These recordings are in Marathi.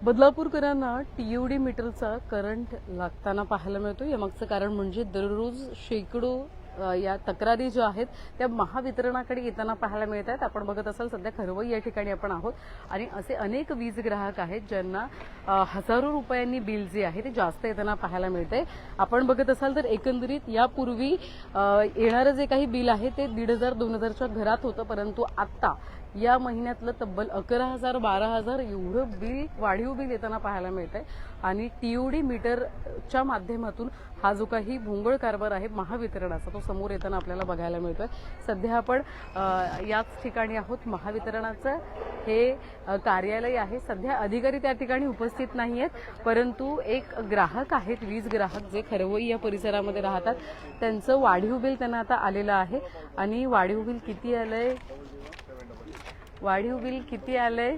बदलापूरकरांना टीओडी मीटरचा करंट लागताना पाहायला मिळतो. यामागचं कारण म्हणजे दररोज शेकडो या तक्रारी ज्या आहेत त्या महावितरणाकडे येताना पाहायला मिळत आहेत. आपण बघत असाल सध्या खरवई या ठिकाणी आपण आहोत आणि असे अनेक वीज ग्राहक आहेत ज्यांना हजारो रुपयांनी बिल जे आहे ते जास्त येताना पाहायला मिळतंय. आपण बघत असाल तर एकंदरीत यापूर्वी येणारं जे काही बिल आहे ते 1,500-2,000च्या घरात होतं, परंतु आता या महिन्यातलं तब्बल 11,000 12,000 एवढं बिल वाढीव बिल येताना पाहायला मिळतंय. आणि टीओडी मीटरच्या माध्यमातून हा जो काही भोंगळ कारभार आहे महावितरणाचा तो समोर येताना आपल्याला बघायला मिळतोय. सध्या आपण याच ठिकाणी आहोत. महावितरणाचं हे कार्यालय आहे. सध्या अधिकारी त्या ठिकाणी उपस्थित नाहीयेत, परंतु एक ग्राहक आहेत, वीज ग्राहक जे खरवई या परिसरामध्ये राहतात, त्यांचं वाढीव बिल त्यांना आता आलेलं आहे. आणि वाढीव बिल किती आलंय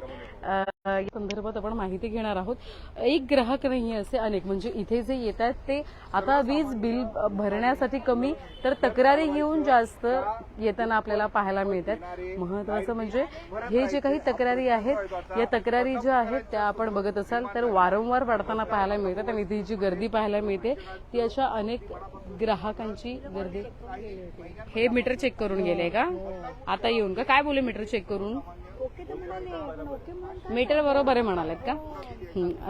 या संदर्भात आपण माहिती घेणार आहोत. एक ग्राहक नाही असे अनेक, म्हणजे इथे जे येत आहेत ते आता वीज बिल भरण्यासाठी कमी तर तक्रारी घेऊन जास्त येताना आपल्याला पाहायला मिळतात. महत्वाचं म्हणजे हे जे काही तक्रारी आहेत या तक्रारी ज्या आहेत त्या आपण बघत असाल तर वारंवार वाढताना पाहायला मिळतात. आणि इथे जी गर्दी पाहायला मिळते ती अशा अनेक ग्राहकांची गर्दी. हे मीटर चेक करून गेले का? आता येऊन का काय बोले मीटर चेक करून? मीटर बरोबर आहे म्हणालेत का?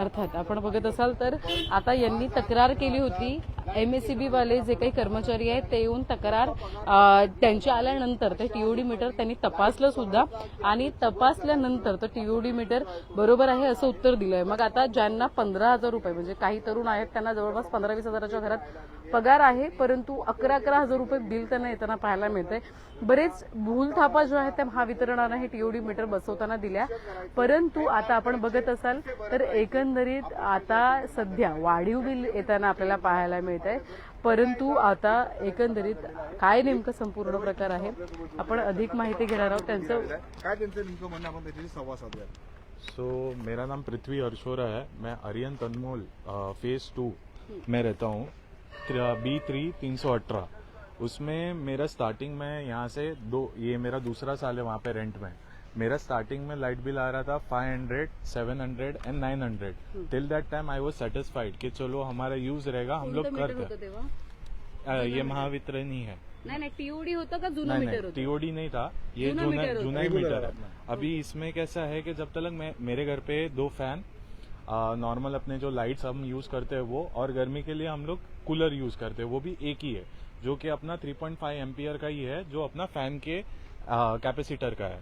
अर्थात आपण बघत असाल तर आता यांनी तक्रार केली होती. MSEB वाले जे काही कर्मचारी आहेत ते येऊन तक्रार त्यांच्या आल्यानंतर ते टीओडी मीटर त्यांनी तपासलं सुद्धा आणि तपासल्यानंतर तर टीओडी मीटर बरोबर आहे असं उत्तर दिलंय. मग आता ज्यांना 15,000 रुपये, म्हणजे काही तरुण आहेत त्यांना जवळपास 15-20 हजाराच्या घरात पगार आहे, परंतु 11-11 हजार रुपये बिल त्यांना येताना पाहायला मिळतंय. बरेच भूलथापा ज्या आहेत त्या महावितरणानं हे टीओडी मीटर बसवताना दिल्या, परंतु आता आपण बघत असाल तर एकंदरीत आता सध्या वाढीव बिल येताना आपल्याला पाहायला मिळतंय. परंतु आता एकंदरीत काय नेमकं संपूर्ण प्रकार आहे आपण अधिक माहिती घेणार आहोत. त्यांचं नेमकं म्हणणं आपण त्याच्याशी संवाद साधूया. सो मेरा नाम पृथ्वी अरशोरा है. मैं अरियंत अनमोल फेज 2 में रहता हूँ, B3 318. उसमें मेरा स्टार्टिंग में यहाँ से ये मेरा दूसरा साल है वहाँ पे रेंट में. मेरा स्टार्टिंग में लाइट बिल आ रहा था 500, 700 end 900. Till that time I was satisfied कि चलो हमारा यूज रहेगा, हम लोग करते. ये महावितरण ही है. नहीं टीओडी होता का जुना मीटर होता? टीओडी नहीं था, ये जुना ही मीटर है. अभी इसमें कैसा है कि जब तक मेरे घर पे 2 फैन नॉर्मल अपने जो लाइट्स हम यूज करते हैं वो, और गर्मी के लिए हम लोग कूलर यूज करते हैं, वो भी एक ही है जो कि अपना 3.5 एम्पियर का ही है, जो अपना फैन के कैपेसिटर का है.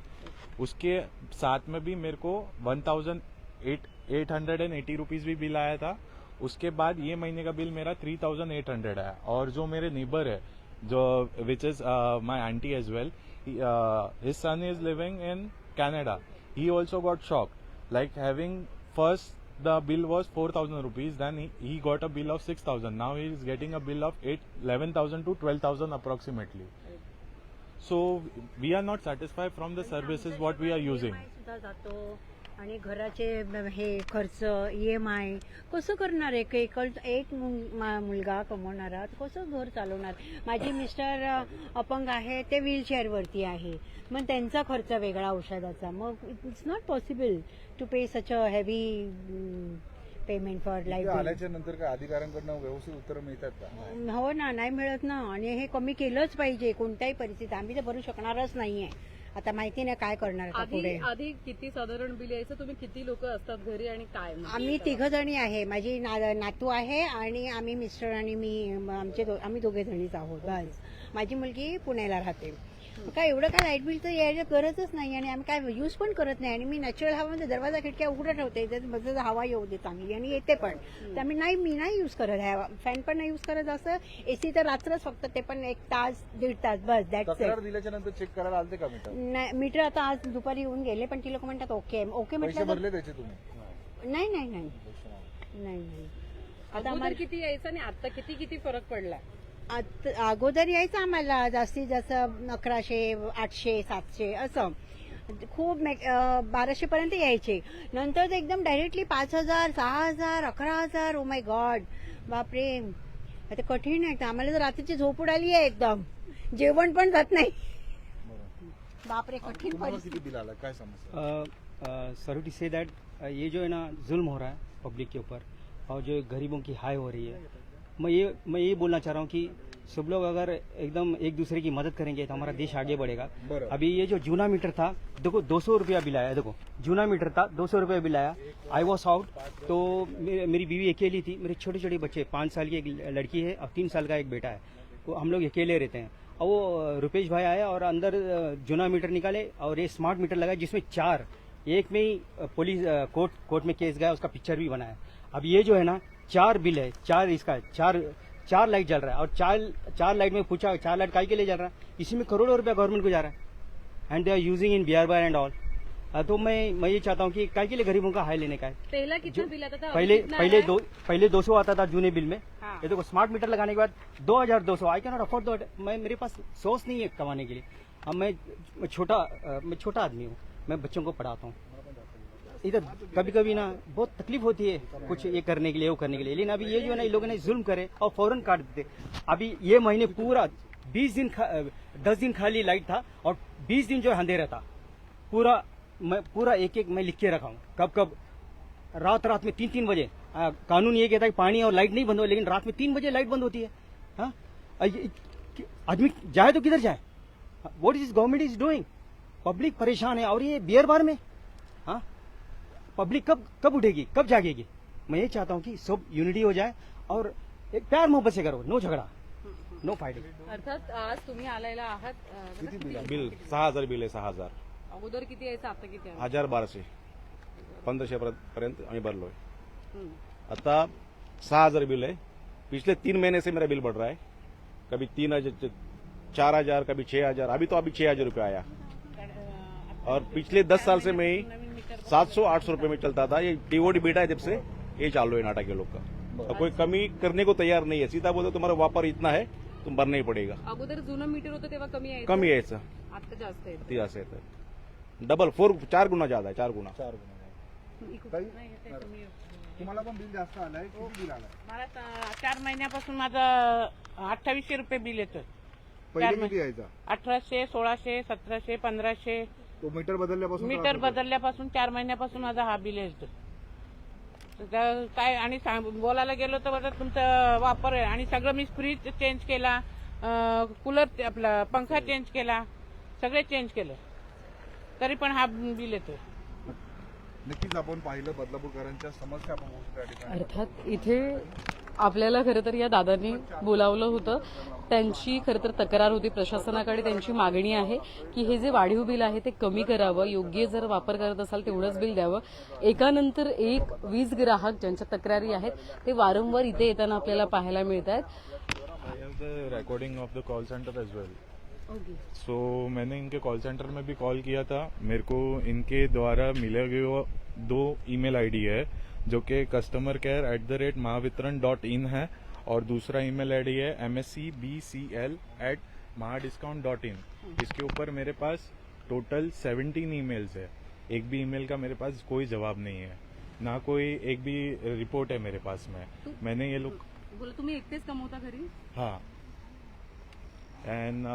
उसके साथ में भी मेरे को 1,880 रुपीज भी बिल आया था. उसके बाद ये महीने का बिल मेरा 3,800 आया. और जो मेरे नेबर है जो which is my aunty as well, his son is living in Canada. He also got shock like having first the bill was 4,000 rupees, then he got a bill of 6,000. Now he is getting a bill of 11,000 to 12,000 approximately. So we are not satisfied from the services what we are using. आणि घराचे हे खर्च EMI कसं करणार आहे? एक मुलगा कमवणारा कसं घर चालवणार? माझे मिस्टर अपंग आहे, ते व्हीलचेअरवरती आहे, मग त्यांचा खर्च वेगळा औषधाचा. मग it's not possible to pay such a heavy payment for life. आल्याच्या नंतर काय अधिकाऱ्यांकडनं व्यवस्थित उत्तर मिळतात का? हो ना, नाही मिळत ना. आणि हे कमी केलंच पाहिजे कोणत्याही परिस्थितीत. आम्ही तर भरू शकणारच नाहीये. आता माहिती नाही काय करणार पुढे. आधी किती साधारण बिल यायचं? तुम्ही किती लोक असतात घरी आणि काय? आम्ही 3 जणी आहे. माझी नातू आहे आणि आम्ही मिस्टर आणि मी, आम्ही 2 जणीच आहोत बस. माझी मुलगी पुण्याला राहते. काय एवढं काय लाईट बिल तर यायला गरजच नाही आणि आम्ही काय यूज पण करत नाही. आणि मी नॅचरल हवामध्ये दरवाजा खिडक्या उघडा ठेवते, त्यात हवा येऊ दे चांगली आणि येते पण. तर मी नाही यूज करत, फॅन पण नाही यूज करत. असं AC तर रात्रच फक्त, ते पण 1 तास 1.5 तास बस. तक्रार दिल्याच्या नंतर चेक करायला आलते का मीटर? नाही, मीटर आता आज दुपारी येऊन गेले, पण ती लोक म्हणतात ओके पैसे भरले त्याचे तुम्ही? नाही. आता आम्हाला किती यायचं आणि आता किती फरक पडला? अगोदर यायचं आम्हाला जास्तीत जास्त 1100, 800, 700 असं खूप 1200 पर्यंत यायचे. नंतर एकदम डायरेक्टली 5,000, 6,000, 11,000. ओ माय गॉड, बापरे. आता कठीण आहे. आम्हाला तर रात्रीची झोप उडाली आहे, एकदम जेवण पण जात नाही. बापरे, कठीण परिस्थिती. किती बिल आलं, काय समस्या? सॉरी टू से दैट ये जो है ना जुल्म हो रहा है पब्लिक के ऊपर और जो गरीबों की हाय हो रही है, मैं ये बोलना चाह रहा हूँ कि सब लोग अगर एकदम एक दूसरे की मदद करेंगे तो हमारा देश आगे बढ़ेगा। बरं। अभी ये जो जूना मीटर था, देखो 200 रुपया बिल आया, देखो जूना मीटर था 200 रुपया बिल आया। आई वॉज आउट, तो मेरी बीवी अकेली थी, मेरे छोटे छोटे बच्चे, 5 साल की एक लड़की है और 3 साल का एक बेटा है, तो हम लोग अकेले रहते हैं। और वो रुपेश भाई आया और अंदर जूना मीटर निकाले और ये स्मार्ट मीटर लगा जिसमें 4, एक में ही पुलिस कोर्ट में केस गया, उसका पिक्चर भी बनाया। अब ये जो है ना 4 बिल है, 4 लाइट जल रहा है और 4 लाइट में पूछा 4 लाइट काहे के लिए जल रहा है, इसी में करोड़ों रुपया गवर्नमेंट को जा रहा है and they are using in beer bar and all. तो मैं ये चाहता हूँ कि काहे के लिए गरीबों का हाय लेने का है। पहला कितना बिल आता था? पहले 200 आता था जूने बिल में। हाँ। ये देखो स्मार्ट मीटर लगाने के बाद 2200। I can not afford that, मेरे पास सोर्स नहीं है कमाने के लिए। अब मैं छोटा आदमी हूँ, मैं बच्चों को पढ़ाता हूँ। इधर कभी कभी ना बहुत तकलीफ होती है कुछ ये करने के लिए वो करने के लिए, लेकिन अभी ये जो है ना इन लोगों ने जुल्म करे और फौरन काट देते। अभी ये महीने पूरा 10 दिन खाली लाइट था और 20 दिन जो है अंधेरा था। पूरा एक मैं लिख के रखा हूँ, कब रात में 3 बजे। कानून ये कहता है कि पानी और लाइट नहीं बंद हो, लेकिन रात में 3 बजे लाइट बंद होती है। हाँ, आदमी जाए तो किधर जाए? What is government is doing? Public परेशान है और ये बियर बार में। हाँ, पब्लिक कब उठेगी, कब जागेगी? मैं ये चाहता हूँ कि सब यूनिटी हो जाए और एक प्यार मोहब्बत से करो, नो झगड़ा, नो फाइटिंग। अर्थात आज तुम्ही आलेला आहात किती बिल आहे? बिल 6000 बिल आहे, 6000. अगोदर किती यायचं, आता किती आहे? 1200 1500 पर्यंत आम्ही भरलोय. हम्म. आता 6000 बिल है. पिछले 3 महीने से मेरा बिल बढ़ रहा है, कभी 3000 4000, कभी 6000. अभी 6000 रुपये आया और पिछले 10 साल से मैं 700-800 रुपये में चलता था. ये टीओडी बेटा है जब से ये चालू है नाटक के लोग का. और कोई कमी करने को तैयार नहीं है. सीधा बोलते तुम्हारा वापर इतना है, तुम भरना ही पड़ेगा. अगोदर जुनं मीटर होतं तेव्हा कमी यायचं, कमी यायचं, आता जास्त येतं. ती असं येतं. डबल 4 गुना ज्यादा आहे, 4 गुना. 4 गुन्हे. ताई, तुम्हाला पण बिल जास्त आलंय, किती बिल आलंय? मला 4 महिन्यापासून माझं 2800 रुपये बिल येतं. पहिले किती यायचा? 1800, 1600, 1700, 1500. तो मीटर बदलल्यापासून मीटर बदलल्यापासून 4 महिन्यापासून माझा हा बिल येतो. तर काय आणि बोलायला गेलो तर बघा तुमचा वापर आहे आणि सगळं मी फ्रीज चेंज केला, कूलर आपला पंखा चेंज केला, सगळे चेंज केलं, तरी पण हा बिल येतो. नक्कीच आपण पाहिलं बदलापूरकरांच्या समस्या आपण बघू त्या ठिकाणी. अर्थात इथे आपल्याला खरं तर या दादांनी बोलावलं होतं. त्यांची खरं तर तक्रार होती प्रशासनाकडे. त्यांची मागणी आहे की हे जे वाढीव बिल आहे ते कमी करावं, योग्य जर वापर करत असाल तेवढंच बिल द्यावं. एकानंतर एक 20 ग्राहक ज्यांच्या तक्रारी आहेत ते वारंवार इथे येताना आपल्याला पाहायला मिळत आहेत. I have the recording of the call center as well. So मैंने इनके कॉल सेंटर में भी कॉल किया था. मेरे को इनके द्वारा मिले हुए 2 ईमेल आईडी है जो कि customercare@mahavitran.in है और दूसरा ईमेल आईडी है mscbcl@mahadiscount.in. इसके ऊपर मेरे पास टोटल 17 ईमेल्स है. एक भी ईमेल का मेरे पास कोई जवाब नहीं है, ना कोई एक भी रिपोर्ट है मेरे पास में. मैंने ये लोग बोला तुम्ही एकटेच कमवता घरी? हाँ. एंड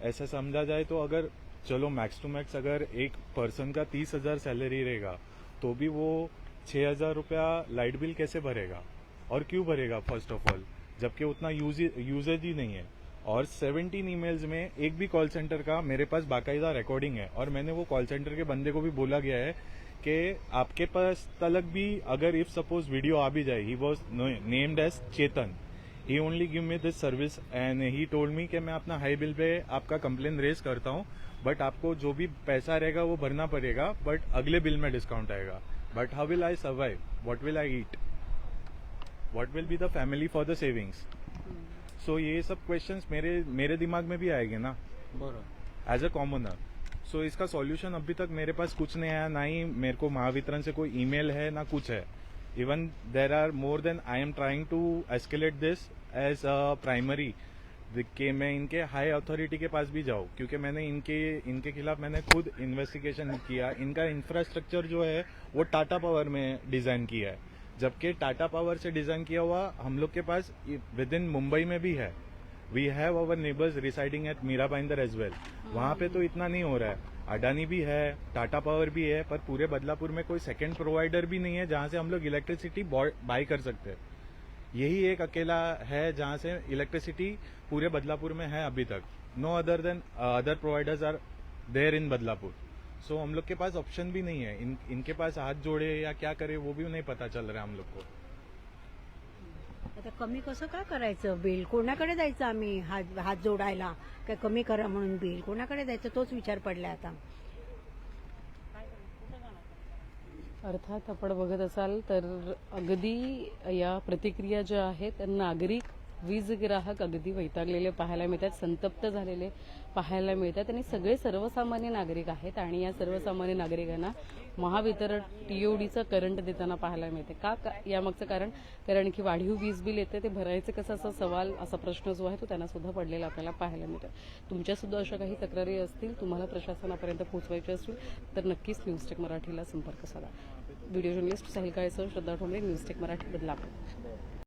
ऐसा समझा जाए तो अगर चलो मैक्स टू मैक्स अगर एक पर्सन का 30,000 सैलरी रहेगा तो भी वो 6,000 रुपया लाइट बिल कैसे भरेगा और क्यों भरेगा फर्स्ट ऑफ ऑल, जबकि उतना यूजेज ही नहीं है. और 17 ईमेल्स में एक भी कॉल सेंटर का मेरे पास बाकायदा रिकॉर्डिंग है और मैंने वो कॉल सेंटर के बंदे को भी बोला गया है कि आपके पास तलक भी अगर इफ सपोज वीडियो आ भी जाए. He was named as Chetan. He only give me this service and he told me कि मैं अपना हाई बिल पे आपका कंप्लेन रेज करता हूँ, बट आपको जो भी पैसा रहेगा वो भरना पड़ेगा, बट अगले बिल में डिस्काउंट आएगा. But how will I survive, what will I eat, what will be the family for the savings. So ये सब क्वेश्चंस मेरे दिमाग में भी आएंगे ना एज अ कॉमनर. सो इसका सॉल्यूशन अभी तक मेरे पास कुछ नहीं आया, ना ही मेरे को महावितरण से कोई ईमेल है ना कुछ है. Even there are more than I am trying to escalate this as a primary कि मैं इनके हाई अथॉरिटी के पास भी जाऊँ, क्योंकि मैंने इनके खिलाफ मैंने खुद इन्वेस्टिगेशन किया. इनका इंफ्रास्ट्रक्चर जो है वो टाटा पावर में डिजाइन किया है, जबकि टाटा पावर से डिजाइन किया हुआ हम लोग के पास विद इन मुंबई में भी है. We have our neighbours residing at Mira Bhayandar as well. वहां पे तो इतना नहीं हो रहा है. अडानी भी है, टाटा पावर भी है, पर पूरे बदलापुर में कोई सेकंड प्रोवाइडर भी नहीं है जहां से हम लोग इलेक्ट्रिसिटी बाय कर सकते हैं। यही एक अकेला है जहां से इलेक्ट्रिसिटी पूरे बदलापुर में है अभी तक। No other than other providers are there in Badlapur. So हम लोग के पास ऑप्शन भी नहीं है। इनके पास हाथ जोड़े या क्या करे वो भी नहीं पता चल रहा है हम लोग को। आता कमी कसं काय करायचं बिल? कोणाकडे जायचं आम्ही हात जोडायला? काय कमी करा म्हणून बिल कोणाकडे जायचं तोच विचार पडलाय आता. अर्थात आपण बघत असाल तर अगदी या प्रतिक्रिया ज्या आहेत नागरिक वीज ग्राहक अगदी वैतागलेले पाहायला मिळतात, संतप्त झालेले पाहायला मिळतात आणि सगळे सर्वसामान्य नागरिक आहेत आणि या सर्वसामान्य नागरिकांना महावितरण टीओडीचं करंट देताना पाहायला मिळते. का यामागचं कारण की वाढीव वीज बिल येते ते भरायचं कसं, असा सवाल असा प्रश्न जो आहे तो त्यांना सुद्धा पडलेला आपल्याला पाहायला मिळतो. तुमच्या सुद्धा अशा काही तक्रारी असतील, तुम्हाला प्रशासनापर्यंत पोहोचवायच्या असतील तर नक्कीच न्यूजटेक मराठीला संपर्क साधा. व्हिडिओ जर्नलिस्ट साहिल काळेसह श्रद्धा ठोंबरे, न्यूजटेक मराठी, बदलापूर.